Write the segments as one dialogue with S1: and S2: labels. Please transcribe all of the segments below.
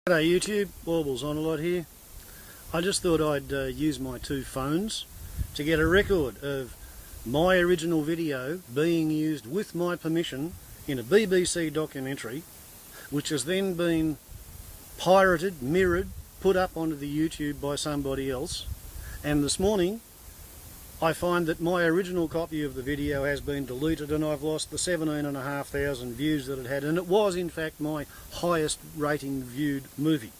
S1: G'day YouTube, Warbles on a lot here. I just thought I'd use my two phones to get a record of my original video being used with my permission in a BBC documentary, which has then been pirated, mirrored, put up onto the YouTube by somebody else. And this morning I find that my original copy of the video has been deleted and I've lost the 17,500 views that it had, and it was in fact my highest rating viewed movie.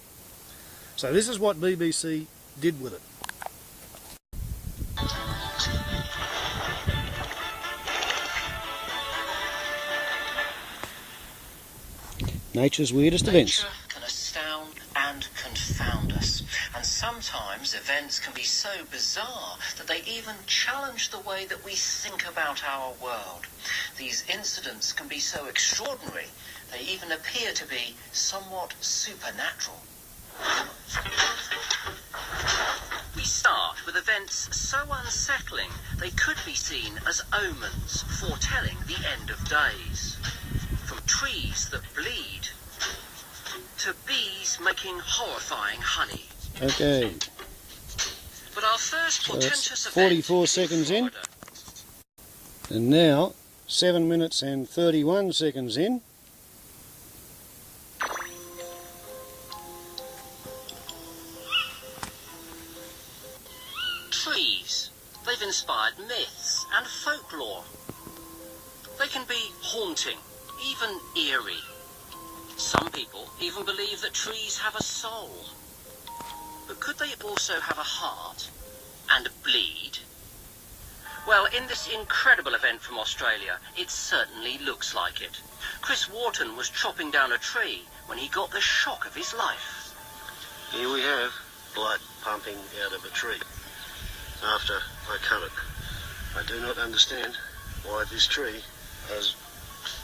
S1: So this is what BBC did with it. Nature's weirdest events.
S2: Nature can astound and confound us, and sometimes events can be so bizarre that they even challenge the way that we think about our world. These incidents can be so extraordinary, they even appear to be somewhat supernatural. We start with events so unsettling they could be seen as omens foretelling the end of days. From trees that bleed to bees making horrifying honey.
S1: Okay.
S2: But our first portentous event
S1: 44 seconds in. And now 7 minutes and 31 seconds in.
S2: Trees. They've inspired myths and folklore. They can be haunting, even eerie. Some people even believe that trees have a soul. But could they also have a heart and bleed? Well, in this incredible event from Australia, it certainly looks like it. Chris Wharton was chopping down a tree when he got the shock of his life.
S3: Here we have blood pumping out of a tree after I cut it. I do not understand why this tree has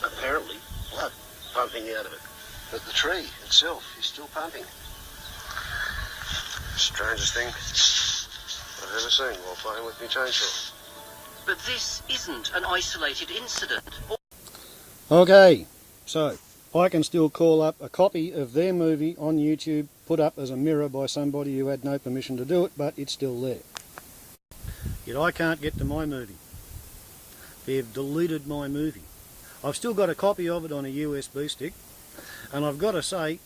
S3: apparently blood pumping out of it, but the tree itself is still pumping. Strangest thing I've ever seen while playing with my chainsaw.
S2: But this isn't an isolated incident.
S1: Okay, so I can still call up a copy of their movie on YouTube, put up as a mirror by somebody who had no permission to do it, but it's still there. Yet I can't get to my movie. They've deleted my movie. I've still got a copy of it on a USB stick, and I've got to say,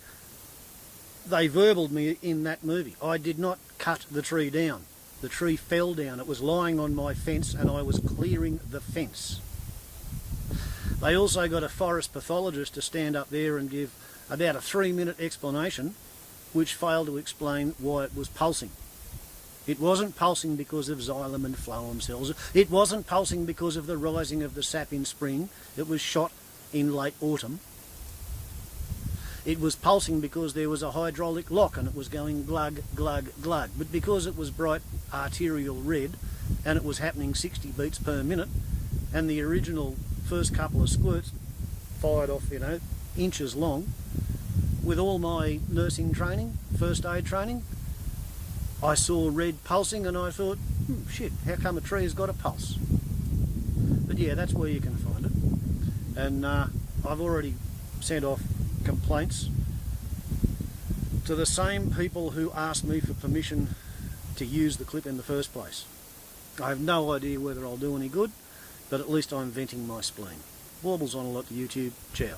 S1: they verbaled me in that movie. I did not cut the tree down. The tree fell down. It was lying on my fence and I was clearing the fence. They also got a forest pathologist to stand up there and give about a 3-minute explanation, which failed to explain why it was pulsing. It wasn't pulsing because of xylem and phloem cells. It wasn't pulsing because of the rising of the sap in spring. It was shot in late autumn. It was pulsing because there was a hydraulic lock and it was going glug, glug, glug. But because it was bright arterial red and it was happening 60 beats per minute, and the original first couple of squirts fired off, inches long, with all my nursing training, first aid training, I saw red pulsing and I thought, shit, how come a tree has got a pulse? But yeah, that's where you can find it. And I've already sent off complaints to the same people who asked me for permission to use the clip in the first place. I have no idea whether I'll do any good, but at least I'm venting my spleen. Warbles on a lot to YouTube. Ciao.